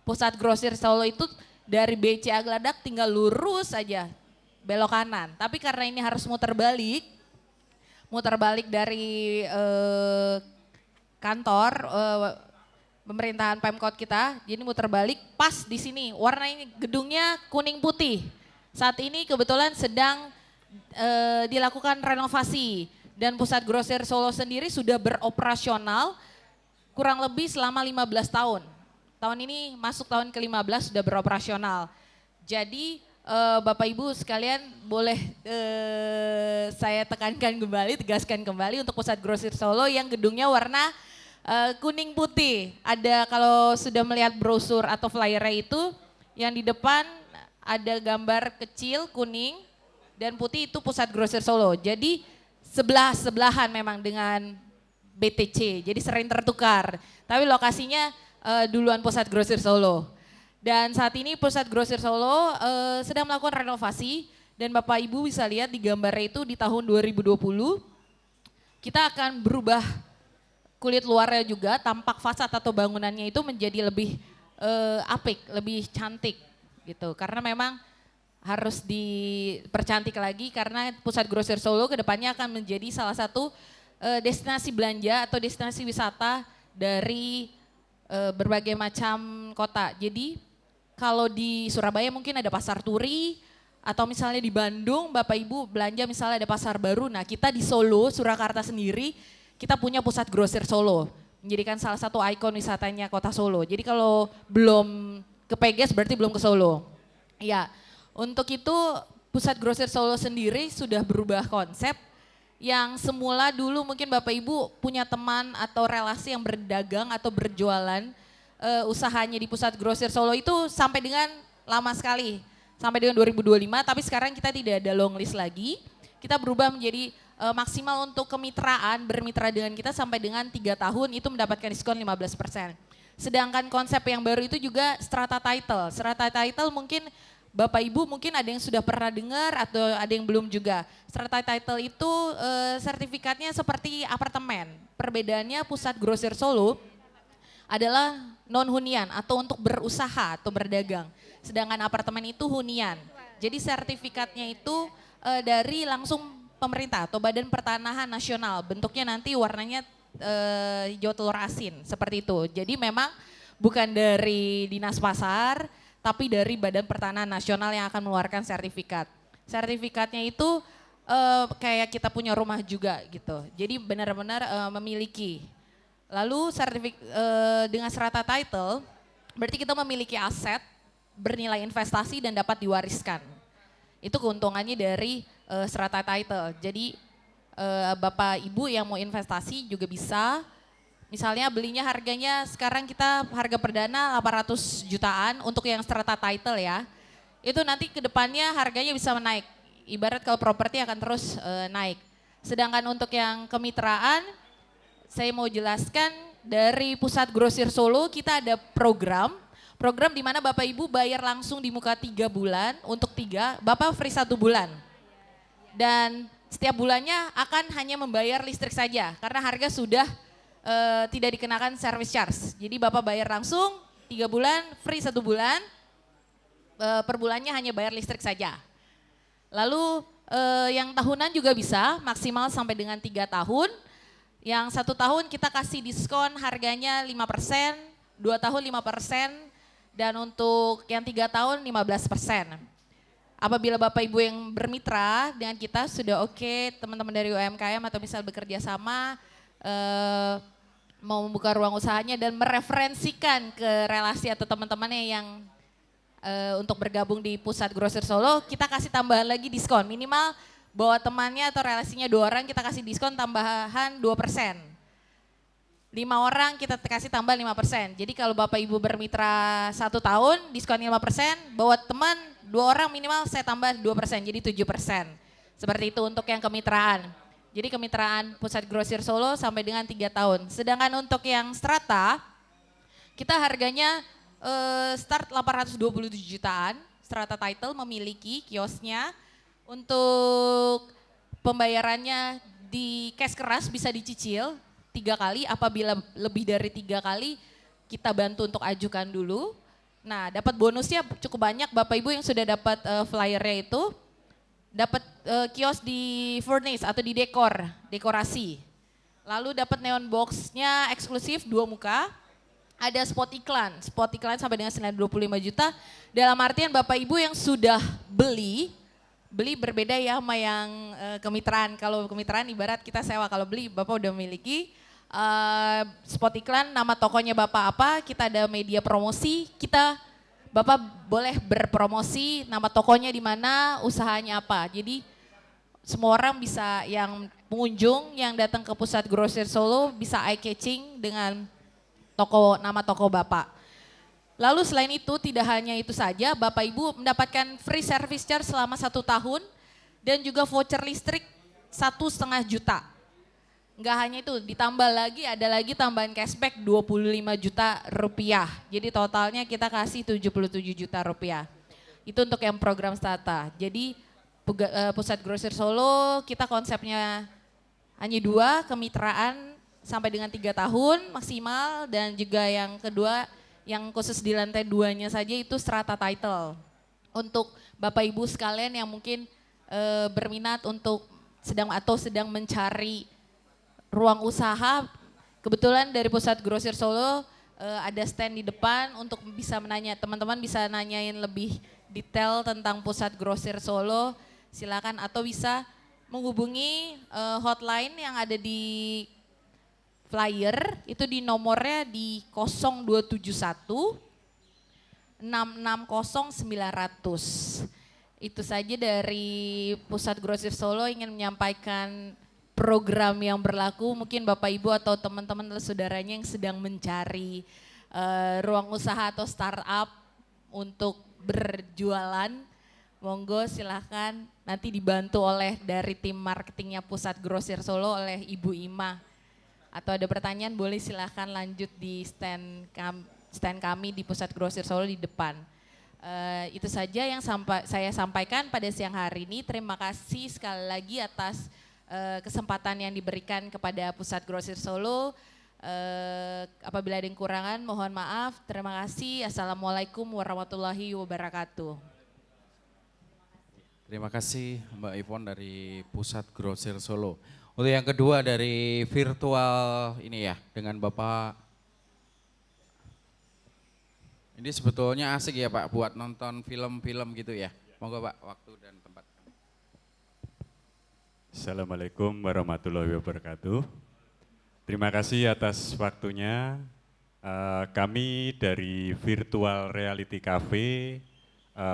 Pusat Grosir Solo itu dari BCA Gladak tinggal lurus saja belok kanan. Tapi karena ini harus muter balik dari kantor pemerintahan Pemkot kita, jadi muter balik pas di sini. Warna ini gedungnya kuning putih. Saat ini kebetulan sedang dilakukan renovasi dan Pusat Grosir Solo sendiri sudah beroperasional kurang lebih selama 15 tahun. Tahun ini masuk tahun ke-15 sudah beroperasional. Jadi Bapak Ibu sekalian boleh saya tekankan kembali, tegaskan kembali untuk Pusat Grosir Solo yang gedungnya warna kuning putih. Ada kalau sudah melihat brosur atau flyer itu yang di depan ada gambar kecil kuning dan putih itu Pusat Grosir Solo. Jadi sebelahan memang dengan BTC, jadi sering tertukar. Tapi lokasinya duluan Pusat Grosir Solo. Dan saat ini Pusat Grosir Solo sedang melakukan renovasi dan Bapak Ibu bisa lihat di gambar itu di tahun 2020 kita akan berubah kulit luarnya juga, tampak fasad atau bangunannya itu menjadi lebih apik, lebih cantik gitu. Karena memang harus dipercantik lagi karena Pusat Grosir Solo kedepannya akan menjadi salah satu destinasi belanja atau destinasi wisata dari berbagai macam kota. Jadi kalau di Surabaya mungkin ada pasar turi atau misalnya di Bandung Bapak Ibu belanja misalnya ada pasar baru. Nah kita di Solo, Surakarta sendiri kita punya Pusat Grosir Solo. Menjadikan salah satu ikon wisatanya kota Solo. Jadi kalau belum ke Peges berarti belum ke Solo. Ya, untuk itu Pusat Grosir Solo sendiri sudah berubah konsep. Yang semula dulu mungkin Bapak Ibu punya teman atau relasi yang berdagang atau berjualan usahanya di Pusat Grosir Solo itu sampai dengan lama sekali, sampai dengan 2025, tapi sekarang kita tidak ada long list lagi, kita berubah menjadi maksimal untuk kemitraan, bermitra dengan kita sampai dengan 3 tahun itu mendapatkan diskon 15%. Sedangkan konsep yang baru itu juga strata title mungkin Bapak Ibu mungkin ada yang sudah pernah dengar atau ada yang belum juga. Strata title itu sertifikatnya seperti apartemen. Perbedaannya Pusat Grosir Solo adalah non hunian atau untuk berusaha atau berdagang. Sedangkan apartemen itu hunian. Jadi sertifikatnya itu dari langsung pemerintah atau Badan Pertanahan Nasional. Bentuknya nanti warnanya hijau telur asin seperti itu. Jadi memang bukan dari Dinas Pasar tapi dari Badan Pertanahan Nasional yang akan mengeluarkan sertifikat. Sertifikatnya itu kayak kita punya rumah juga gitu. Jadi benar-benar memiliki. Lalu dengan strata title berarti kita memiliki aset bernilai investasi dan dapat diwariskan. Itu keuntungannya dari strata title. Jadi Bapak Ibu yang mau investasi juga bisa. Misalnya belinya harganya sekarang kita harga perdana 800 jutaan untuk yang strata title ya. Itu nanti ke depannya harganya bisa menaik. Ibarat kalau properti akan terus naik. Sedangkan untuk yang kemitraan saya mau jelaskan dari Pusat Grosir Solo kita ada program di mana Bapak Ibu bayar langsung di muka 3 bulan, untuk 3 Bapak free 1 bulan. Dan setiap bulannya akan hanya membayar listrik saja karena harga sudah tidak dikenakan service charge. Jadi Bapak bayar langsung 3 bulan, free 1 bulan, per bulannya hanya bayar listrik saja. Lalu yang tahunan juga bisa, maksimal sampai dengan 3 tahun. Yang 1 tahun kita kasih diskon harganya 5%, 2 tahun 5%, dan untuk yang 3 tahun 15%. Apabila Bapak Ibu yang bermitra dengan kita sudah oke, teman-teman dari UMKM atau misal bekerja sama, mau membuka ruang usahanya dan mereferensikan ke relasi atau teman-temannya yang untuk bergabung di Pusat Grosir Solo, kita kasih tambahan lagi diskon. Minimal bawa temannya atau relasinya 2 orang kita kasih diskon tambahan 2%. 5 orang kita kasih tambah 5%. Jadi kalau Bapak Ibu bermitra 1 tahun diskon 5%, bawa teman 2 orang minimal saya tambah 2%, jadi 7%. Seperti itu untuk yang kemitraan. Jadi kemitraan Pusat Grosir Solo sampai dengan 3 tahun. Sedangkan untuk yang strata, kita harganya start 827 jutaan. Strata Title memiliki kiosnya. Untuk pembayarannya di cash keras bisa dicicil 3 kali. Apabila lebih dari 3 kali kita bantu untuk ajukan dulu. Nah, dapat bonusnya cukup banyak. Bapak Ibu yang sudah dapat flyernya itu dapat kios di furnace atau di dekorasi. Lalu dapat neon box-nya eksklusif 2 muka. Ada spot iklan sampai dengan 925 juta. Dalam artian Bapak Ibu yang sudah beli berbeda ya sama yang kemitraan. Kalau kemitraan ibarat kita sewa, kalau beli Bapak udah memiliki spot iklan, nama tokonya Bapak apa, kita ada media promosi, Bapak boleh berpromosi, nama tokonya di mana, usahanya apa. Jadi semua orang bisa, yang pengunjung yang datang ke Pusat Grosir Solo bisa eye catching dengan nama toko Bapak. Lalu selain itu tidak hanya itu saja, Bapak Ibu mendapatkan free service charge selama 1 tahun dan juga voucher listrik 1,5 juta. Enggak hanya itu, ditambah lagi ada lagi tambahan cashback 25 juta rupiah. Jadi totalnya kita kasih 77 juta rupiah. Itu untuk yang program Stata. Jadi Pusat Grosir Solo kita konsepnya hanya 2, kemitraan sampai dengan 3 tahun maksimal, dan juga yang kedua yang khusus di lantai 2-nya saja itu strata title. Untuk Bapak Ibu sekalian yang mungkin berminat untuk sedang mencari ruang usaha, kebetulan dari Pusat Grosir Solo ada stand di depan untuk bisa teman-teman bisa nanyain lebih detail tentang Pusat Grosir Solo, silakan, atau bisa menghubungi hotline yang ada di flyer, itu di nomornya di 0271 660 900. Itu saja dari Pusat Grosir Solo ingin menyampaikan program yang berlaku. Mungkin Bapak Ibu atau teman-teman saudaranya yang sedang mencari ruang usaha atau startup untuk berjualan, monggo silahkan nanti dibantu oleh dari tim marketingnya Pusat Grosir Solo oleh Ibu Ima. Atau ada pertanyaan boleh silahkan lanjut di stand kami di Pusat Grosir Solo di depan. Itu saja yang saya sampaikan pada siang hari ini. Terima kasih sekali lagi atas kesempatan yang diberikan kepada Pusat Grosir Solo. Apabila ada yang kurangan mohon maaf. Terima kasih. Assalamualaikum warahmatullahi wabarakatuh. Terima kasih Mbak Ivon dari Pusat Grosir Solo. Untuk yang kedua dari virtual ini ya, dengan Bapak. Ini sebetulnya asik ya Pak buat nonton film-film gitu ya. Monggo Pak, waktu dan tempat. Assalamualaikum warahmatullahi wabarakatuh. Terima kasih atas waktunya. Kami dari Virtual Reality Cafe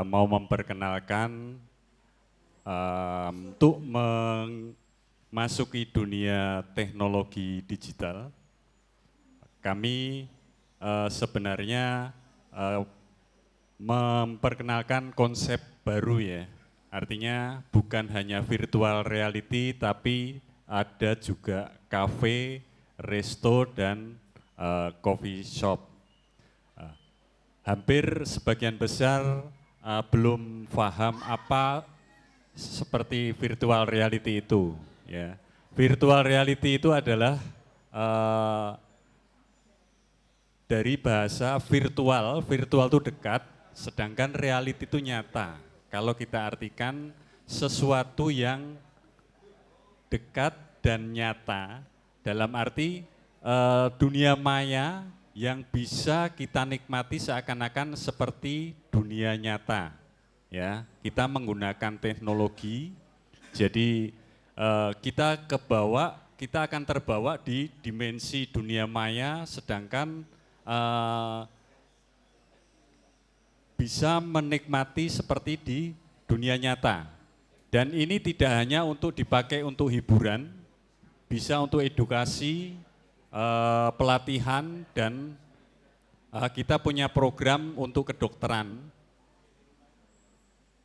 mau memperkenalkan untuk memasuki dunia teknologi digital. Kami sebenarnya memperkenalkan konsep baru ya. Artinya bukan hanya virtual reality tapi ada juga cafe, resto dan coffee shop. Hampir sebagian besar belum paham apa seperti virtual reality itu. Ya. Virtual reality itu adalah dari bahasa virtual itu dekat, sedangkan reality itu nyata. Kalau kita artikan sesuatu yang dekat dan nyata, dalam arti dunia maya yang bisa kita nikmati seakan-akan seperti dunia nyata. Ya, kita menggunakan teknologi, jadi kita akan terbawa di dimensi dunia maya, sedangkan bisa menikmati seperti di dunia nyata. Dan ini tidak hanya untuk dipakai untuk hiburan, bisa untuk edukasi, pelatihan, dan kita punya program untuk kedokteran.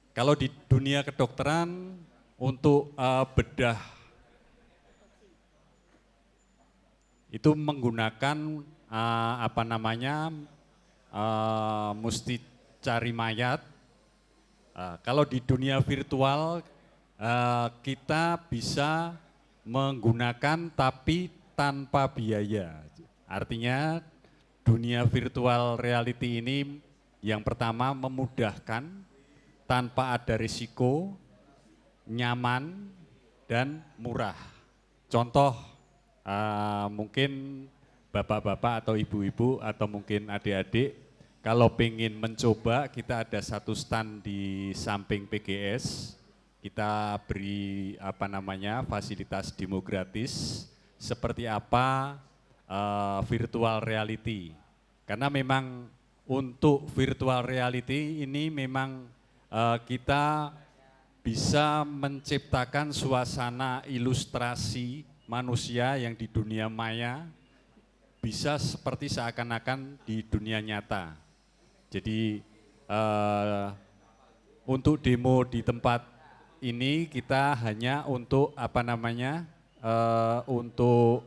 Kalau di dunia kedokteran untuk bedah itu menggunakan mesti cari mayat. Kalau di dunia virtual kita bisa menggunakan tapi tanpa biaya. Artinya dunia virtual reality ini Yang pertama memudahkan tanpa ada risiko, nyaman, dan murah. Contoh mungkin bapak-bapak atau ibu-ibu atau mungkin adik-adik, kalau pengen mencoba kita ada satu stand di samping PGS, kita beri fasilitas demo gratis seperti apa virtual reality. Karena memang untuk virtual reality ini memang kita bisa menciptakan suasana ilustrasi manusia yang di dunia maya bisa seperti seakan-akan di dunia nyata. Jadi untuk demo di tempat ini kita hanya untuk untuk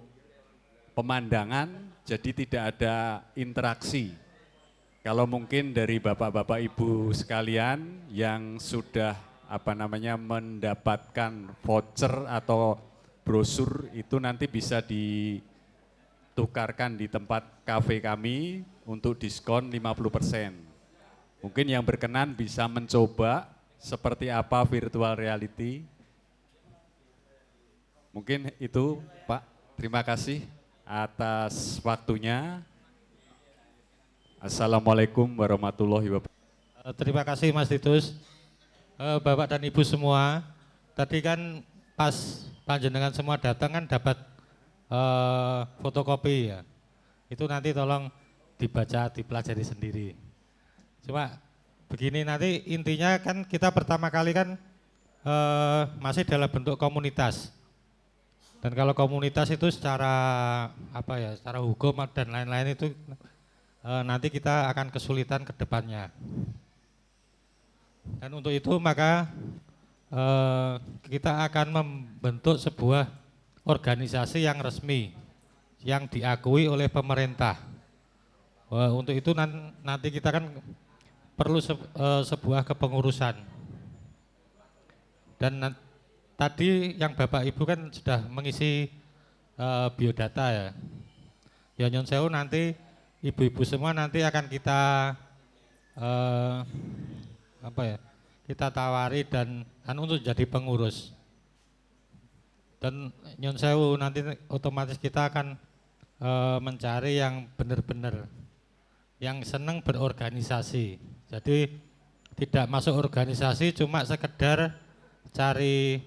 pemandangan, jadi tidak ada interaksi. Kalau mungkin dari bapak-bapak ibu sekalian yang sudah mendapatkan voucher atau brosur itu nanti bisa ditukarkan di tempat kafe kami untuk diskon 50%. Mungkin yang berkenan bisa mencoba seperti apa virtual reality. Mungkin itu Pak, terima kasih atas waktunya. Assalamualaikum warahmatullahi wabarakatuh. Terima kasih Mas Titus. Bapak dan Ibu semua, tadi kan pas panjenengan semua datang kan dapat fotokopi ya. Itu nanti tolong dibaca, dipelajari sendiri. Cuma begini, nanti intinya kan kita pertama kali kan masih dalam bentuk komunitas. Dan kalau komunitas itu secara secara hukum dan lain-lain itu nanti kita akan kesulitan ke depannya. Dan untuk itu maka kita akan membentuk sebuah organisasi yang resmi, yang diakui oleh pemerintah. Untuk itu nanti kita kan perlu sebuah kepengurusan. Dan tadi yang Bapak Ibu kan sudah mengisi biodata ya. Ya Nyon Sewu, nanti ibu-ibu semua nanti akan kita kita tawari dan untuk jadi pengurus. Dan Nyon Sewu, nanti otomatis kita akan mencari yang benar-benar yang senang berorganisasi. Jadi tidak masuk organisasi cuma sekedar cari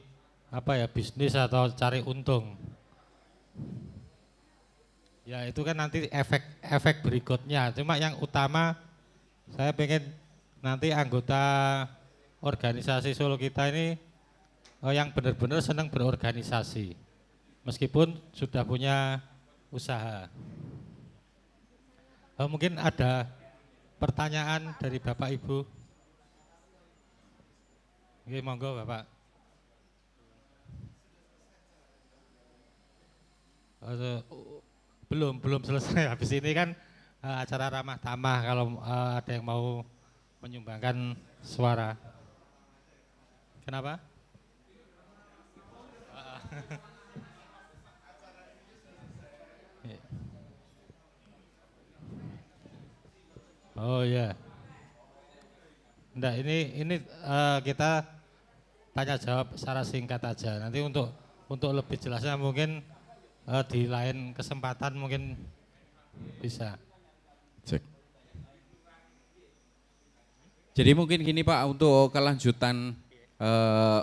bisnis atau cari untung. Ya itu kan nanti efek berikutnya. Cuma yang utama saya pengen nanti anggota organisasi Solo kita ini yang benar-benar senang berorganisasi. Meskipun sudah punya usaha. Mungkin ada pertanyaan dari Bapak Ibu. Oke, monggo Bapak. Belum selesai. Habis ini kan acara ramah tamah kalau ada yang mau menyumbangkan suara. Kenapa? Oh ya. Enggak, ini kita tanya jawab secara singkat aja. Nanti untuk lebih jelasnya mungkin di lain kesempatan mungkin bisa. Cek. Jadi mungkin gini Pak, untuk kelanjutan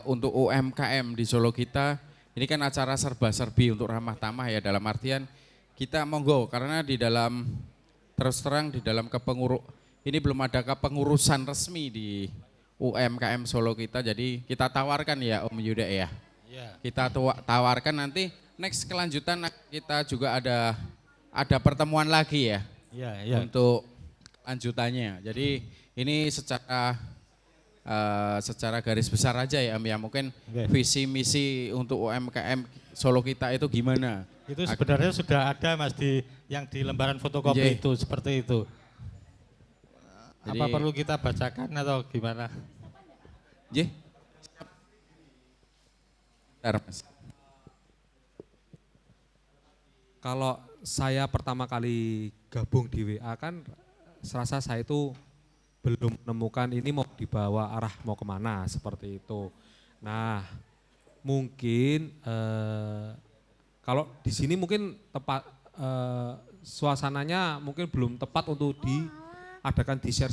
untuk UMKM di Solo kita, ini kan acara serba-serbi untuk ramah tamah ya, dalam artian kita monggo, karena di dalam terus terang di dalam ini belum ada kepengurusan resmi di UMKM Solo kita, jadi kita tawarkan ya Om Yuda ya. Yeah. Kita tawarkan nanti next kelanjutan kita juga ada pertemuan lagi ya. Yeah. Untuk lanjutannya. Jadi ini secara garis besar aja ya Om ya, mungkin visi misi untuk UMKM Solo kita itu gimana? Itu sebenarnya sudah ada Mas yang di lembaran fotokopi itu seperti itu. Jadi, apa perlu kita bacakan atau gimana? Mas. Kalau saya pertama kali gabung di WA kan serasa saya itu belum menemukan ini mau dibawa arah mau kemana seperti itu. Nah, mungkin kalau di sini mungkin tepat suasananya mungkin belum tepat untuk diadakan di share